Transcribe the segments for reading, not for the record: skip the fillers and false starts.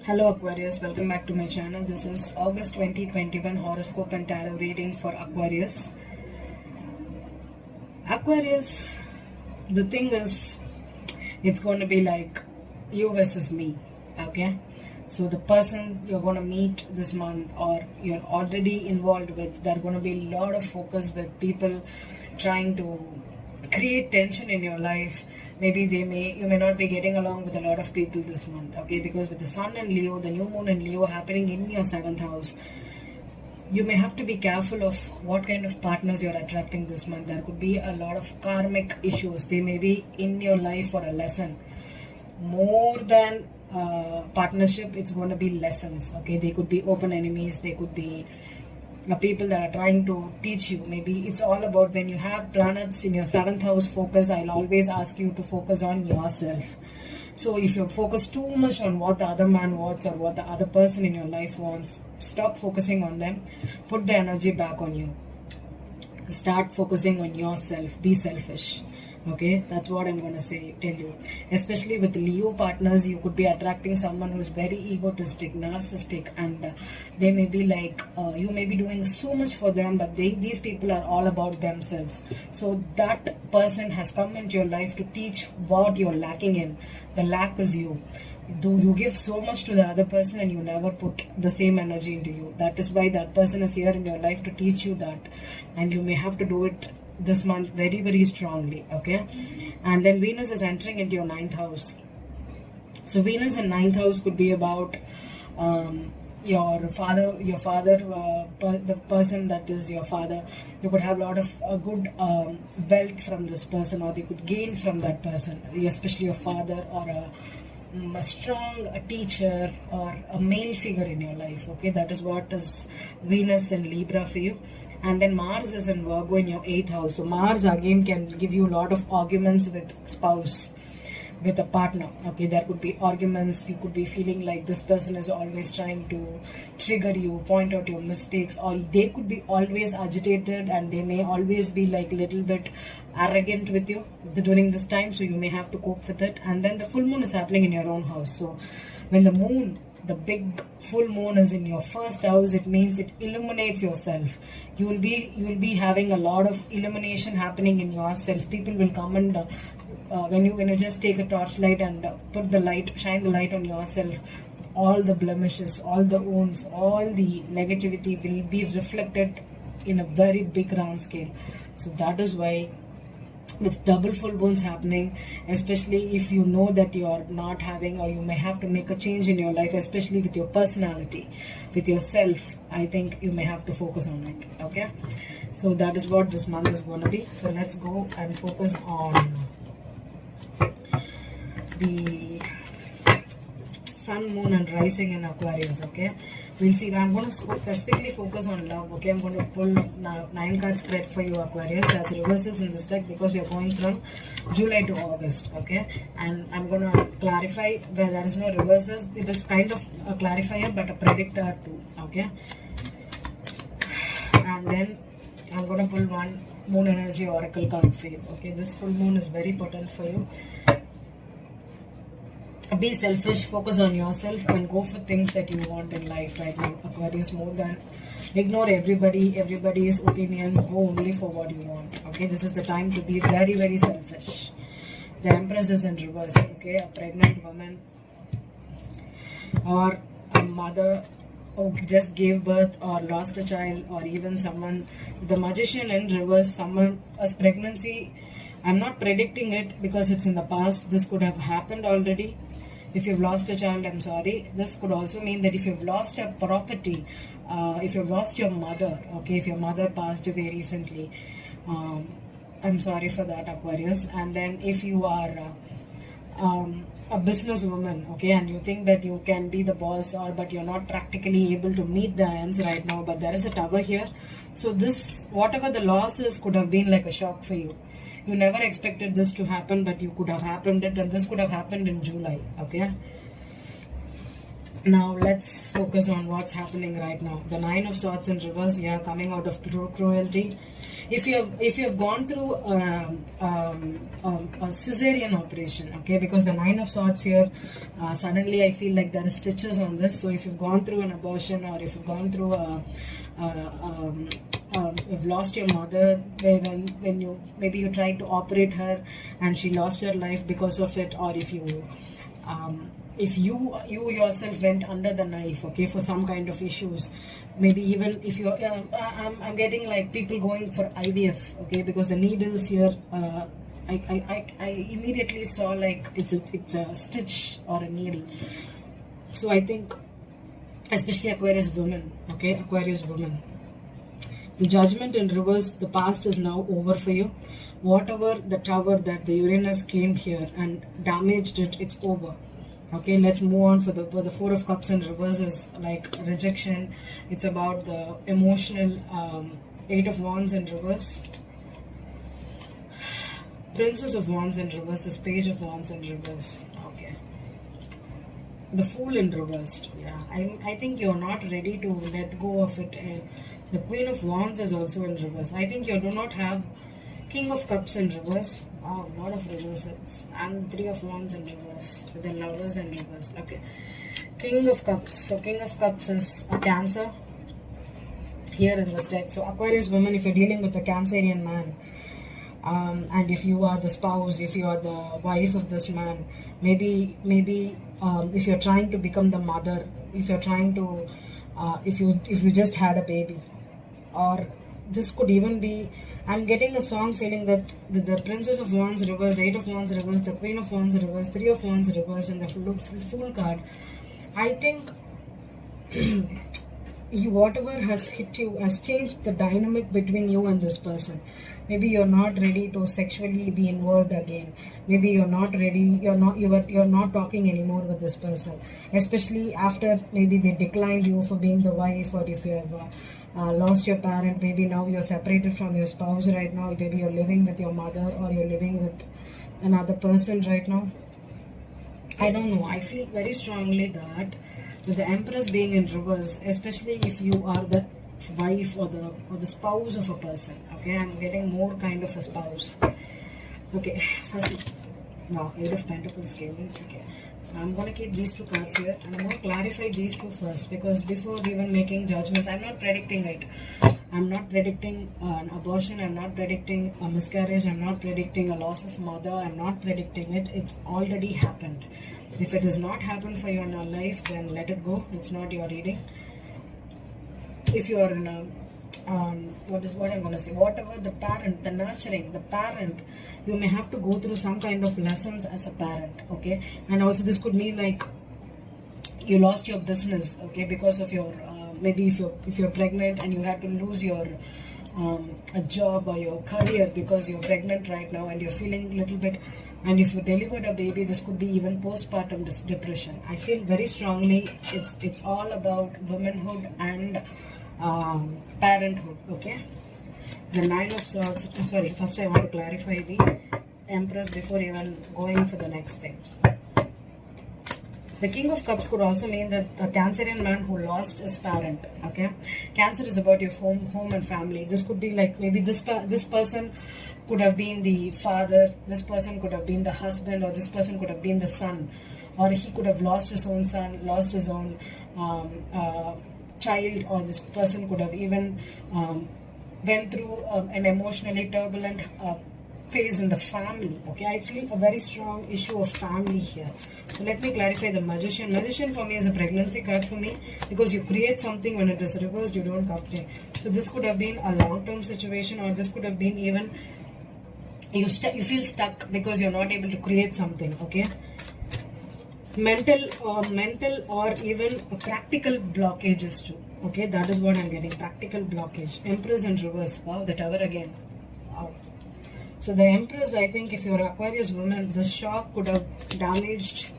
Hello Aquarius, welcome back to my channel. This is August 2021 horoscope and tarot reading for Aquarius. Aquarius, the thing is, it's going to be like you versus me, okay? So the person you're going to meet this month or you're already involved with, there are going to be a lot of focus with people trying to create tension in your life. Maybe you may not be getting along with a lot of people this month, okay? Because with the sun and Leo, the new moon and Leo happening in your 7th house, you may have to be careful of what kind of partners you're attracting this month. There could be a lot of karmic issues. They may be in your life for a lesson. More than partnership, it's going to be lessons, okay? They could be open enemies. They could be people that are trying to teach you. Maybe it's all about when you have planets in your 7th house focus, I'll always ask you to focus on yourself. So if you focus too much on what the other man wants or what the other person in your life wants, stop focusing on them. Put the energy back on you. Start focusing on yourself. Be selfish. Okay, that's what I'm going to tell you. Especially with Leo partners, you could be attracting someone who's very egotistic, narcissistic, and they may be like, you may be doing so much for them, but these people are all about themselves. So that person has come into your life to teach what you're lacking in. The lack is you. You give so much to the other person and you never put the same energy into you. That is why that person is here in your life to teach you that, and you may have to do it this month very, very strongly, okay? And then Venus is entering into your 9th house. So Venus in 9th house could be about your father, the person that is your father. You could have a lot of good wealth from this person, or they could gain from that person, especially your father or a strong teacher or a male figure in your life, okay? That is what is Venus in Libra for you. And then Mars is in Virgo in your 8th house. So Mars again can give you a lot of arguments with spouse, with a partner, okay? There could be arguments. You could be feeling like this person is always trying to trigger you, point out your mistakes, or they could be always agitated and they may always be like a little bit arrogant with you during this time. So you may have to cope with it. And then the full moon is happening in your own house. So when the big full moon is in your 1st house, it means it illuminates yourself. You will be having a lot of illumination happening in yourself. People will come and when you just take a torchlight and shine the light on yourself, all the blemishes, all the wounds, all the negativity will be reflected in a very big round scale. So that is why with double full moons happening, especially if you know that you are not having, or you may have to make a change in your life, especially with your personality, with yourself, I think you may have to focus on it, okay? So that is what this month is going to be. So let's go and focus on the sun, moon and rising in Aquarius, okay? We'll see. I'm going to specifically focus on love, okay? I'm going to pull 9 card spread for you, Aquarius. There's reversals in this deck because we are going from July to August, okay? And I'm going to clarify where there is no reversals. It is kind of a clarifier but a predictor too, okay? And then I'm going to pull one moon energy oracle card for you, okay? This full moon is very potent for you. Be selfish, focus on yourself and go for things that you want in life right now, Aquarius. More than ignore everybody's opinions. Go only for what you want, okay? This is the time to be very, very selfish. The Empress is in reverse, okay? A pregnant woman or a mother who just gave birth or lost a child, or even someone, the Magician in reverse, someone as pregnancy. I'm not predicting it because it's in the past. This could have happened already. If you've lost a child, I'm sorry. This could also mean that if you've lost a property, if you've lost your mother, okay, if your mother passed away recently, I'm sorry for that, Aquarius. And then if you are a businesswoman, okay, and you think that you can be the boss, but you're not practically able to meet the ends right now, but there is a tower here. So this, whatever the loss is, could have been like a shock for you. You never expected this to happen, but you could have happened it, and this could have happened in July, okay? Now let's focus on what's happening right now. The 9 of Swords in reverse, yeah, coming out of cruelty. if you have gone through a cesarean operation, okay, because the Nine of Swords here, suddenly I feel like there are stitches on this. So if you've gone through an abortion, or if you've gone through you've lost your mother, when you maybe you tried to operate her and she lost her life because of it, or if you yourself went under the knife, okay, for some kind of issues, maybe even if you're I'm getting like people going for IVF, okay, because the needles here, I immediately saw like it's a stitch or a needle. So I think especially Aquarius women, okay, Aquarius women, the Judgment in reverse, the past is now over for you. Whatever the tower that the Uranus came here and damaged it, it's over. Okay, let's move on. For the Four of Cups in reverse is like rejection. It's about the emotional. Eight of Wands in reverse. Princess of Wands in reverse is Page of Wands in reverse. Okay. The Fool in reversed. Yeah, I think you're not ready to let go of it. And the Queen of Wands is also in reverse. I think you do not have King of Cups in reverse. Oh, a lot of reversals. And Three of Wands in reverse. The Lovers in reverse. Okay. King of Cups. So King of Cups is a Cancer here in this deck. So Aquarius woman, if you're dealing with a Cancerian man, and if you are the spouse, if you are the wife of this man, maybe if you're trying to become the mother, if you're trying to, if you just had a baby, or this could even be, I'm getting a song feeling that the Princess of Wands reversed, Eight of Wands reversed, the Queen of Wands reversed, Three of Wands reversed, and the Fool card. I think whatever has hit you has changed the dynamic between you and this person. Maybe you're not ready to sexually be involved again. Maybe you're not ready. You're not talking anymore with this person, especially after maybe they declined you for being the wife, or if you have lost your parent. Maybe now you're separated from your spouse right now. Maybe you're living with your mother, or you're living with another person right now. I don't know. I feel very strongly that with the Empress being in reverse, especially if you are the wife or the spouse of a person, okay, I'm getting more kind of a spouse. Okay, first, wow, Eight of Pentacles came in. Okay, I'm going to keep these two cards here, and I'm going to clarify these two first, because before even making judgments, I'm not predicting it. I'm not predicting an abortion, I'm not predicting a miscarriage, I'm not predicting a loss of mother, I'm not predicting it. It's already happened. If it has not happened for you in your life, then let it go. It's not your reading. If you are in a what I'm going to say, whatever the parent, the nurturing, the parent, you may have to go through some kind of lessons as a parent, okay. And also this could mean like you lost your business, okay, because of your maybe if you're pregnant and you had to lose your a job or your career because you're pregnant right now and you're feeling a little bit, and if you delivered a baby, this could be even postpartum depression. I feel very strongly it's all about womanhood and parenthood, okay. The Nine of Swords, sorry, first I want to clarify the Empress before even going for the next thing. The King of Cups could also mean that a Cancerian man who lost his parent, okay. Cancer is about your home and family. This could be like maybe this person could have been the father, this person could have been the husband, or this person could have been the son, or he could have lost his own son, lost his own child, or this person could have even went through an emotionally turbulent phase in the family, okay. I feel a very strong issue of family here. So let me clarify the Magician. Magician for me is a pregnancy card for me, because you create something, when it is reversed you don't complete. So this could have been a long-term situation, or this could have been even you feel stuck because you're not able to create something, okay. Mental or even practical blockages too, okay. That is what I'm getting, practical blockage. Empress in reverse. Wow, the Tower again. Wow. So the Empress, I think if you're Aquarius woman, this shock could have damaged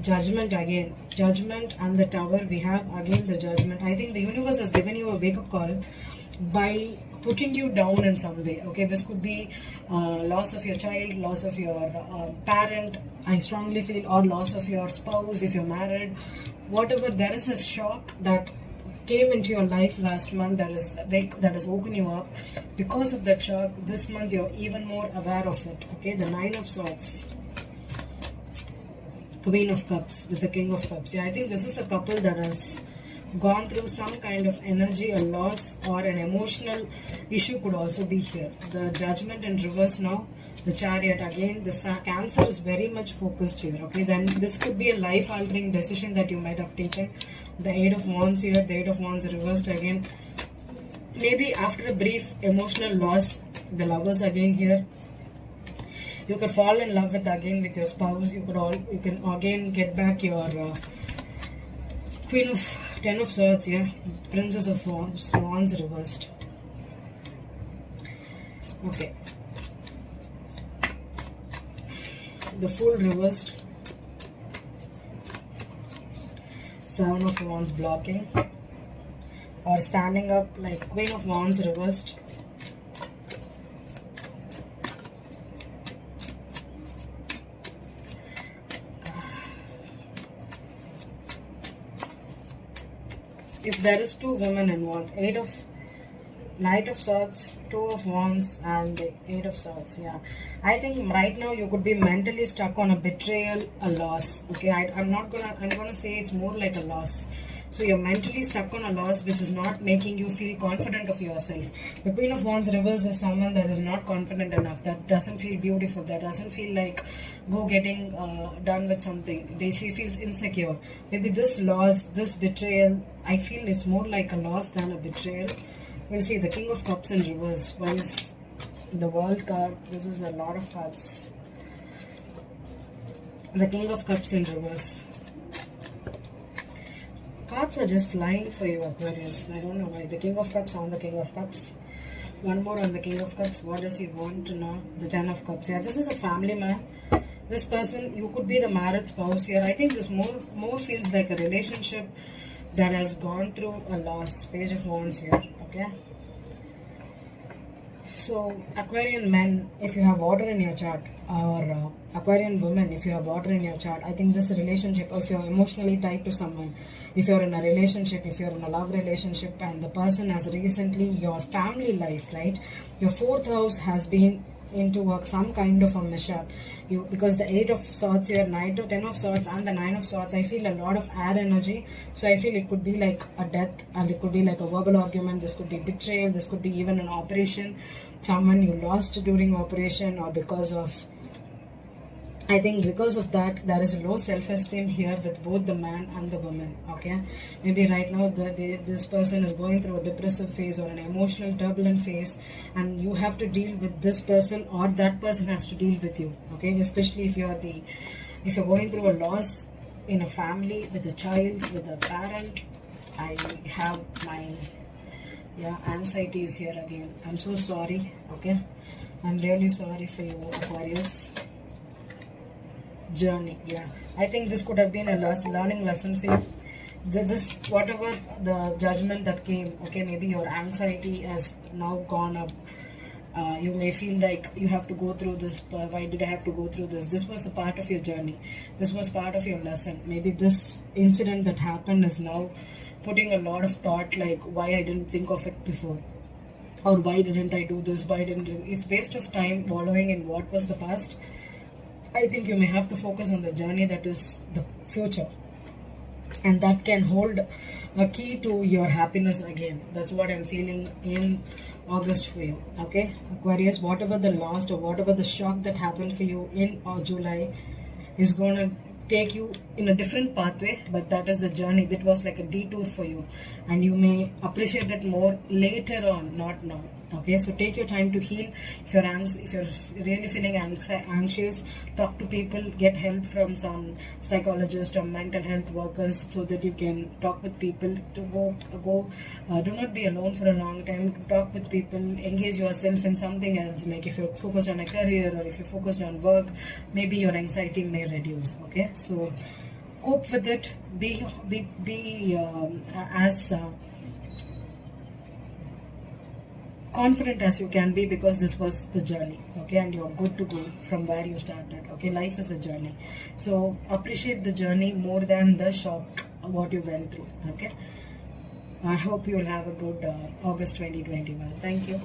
Judgment again. Judgment and the Tower, we have again the Judgment. I think the universe has given you a wake-up call by putting you down in some way, okay. This could be loss of your child, loss of your parent, I strongly feel, or loss of your spouse if you're married. Whatever, there is a shock that came into your life last month that has woken you up. Because of that shock, this month you're even more aware of it. Okay, the Nine of Swords, Queen of Cups with the King of Cups. Yeah, I think this is a couple that has gone through some kind of energy, a loss, or an emotional issue could also be here. The Judgment in reverse now, the Chariot again. The Cancer is very much focused here. Okay, then this could be a life-altering decision that you might have taken. The Eight of Wands here, the Eight of Wands reversed again. Maybe after a brief emotional loss, the Lovers again here. You could fall in love with your spouse. You can again get back your Queen of Ten of Swords here, Princess of Wands reversed. Okay, the Fool reversed, Seven of Wands blocking or standing up, like Queen of Wands reversed. If there is two women involved, Knight of Swords, Two of Wands, and the Eight of Swords. Yeah, I think right now you could be mentally stuck on a betrayal, a loss. Okay, I'm gonna say it's more like a loss. So you're mentally stuck on a loss which is not making you feel confident of yourself. The Queen of Wands reverse is someone that is not confident enough, that doesn't feel beautiful, that doesn't feel like getting done with something. She feels insecure. Maybe this loss, this betrayal, I feel it's more like a loss than a betrayal. We'll see the King of Cups in reverse. One is the World card. This is a lot of cards. The King of Cups in reverse. Cards are just flying for you, Aquarius. I don't know why. The King of Cups on the King of Cups. One more on the King of Cups. What does he want to know? The Ten of Cups. Yeah, this is a family man. This person, you could be the married spouse here. I think this more feels like a relationship that has gone through a loss. Page of Wands here. Okay. So, Aquarian men, if you have water in your chart, or Aquarian women, if you have water in your chart, I think this relationship, if you're emotionally tied to someone, if you're in a relationship, if you're in a love relationship, and the person has recently, your family life, right? Your fourth house has been into some kind of a mishap. Because the Eight of Swords here, Ten of Swords, and the Nine of Swords, I feel a lot of air energy. So I feel it could be like a death, and it could be like a verbal argument. This could be betrayal. This could be even an operation, someone you lost during operation, or because of, I think because of that, there is low self-esteem here with both the man and the woman. Okay, maybe right now this person is going through a depressive phase or an emotional turbulent phase, and you have to deal with this person, or that person has to deal with you. Okay, especially if you're going through a loss in a family, with a child, with a parent. I have my anxiety is here again. I'm so sorry. Okay, I'm really sorry for you, Aquarius. Journey. Yeah, I think this could have been a learning lesson for you. This whatever the judgment that came, okay, maybe your anxiety has now gone up. You may feel like you have to go through this. Why did I have to go through this? This was a part of your journey. This was part of your lesson. Maybe this incident that happened is now putting a lot of thought, like why I didn't think of it before, or why didn't I do this? It's waste of time wallowing in what was the past. I think you may have to focus on the journey that is the future, and that can hold a key to your happiness again. That's what I'm feeling in August for you. Okay, Aquarius, whatever the loss or whatever the shock that happened for you in July is going to take you in a different pathway, but that is the journey. That was like a detour for you, and you may appreciate it more later on, not now. Okay, so take your time to heal. If you're really feeling anxious, talk to people, get help from some psychologists or mental health workers, so that you can talk with people to go. Do not be alone for a long time. Talk with people, engage yourself in something else. Like if you're focused on a career, or if you're focused on work, maybe your anxiety may reduce. Okay, so cope with it. Be as confident as you can be, because this was the journey. Okay, and you're good to go from where you started. Okay, life is a journey, so appreciate the journey more than the shock what you went through. Okay, I hope you'll have a good August 2021. Thank you.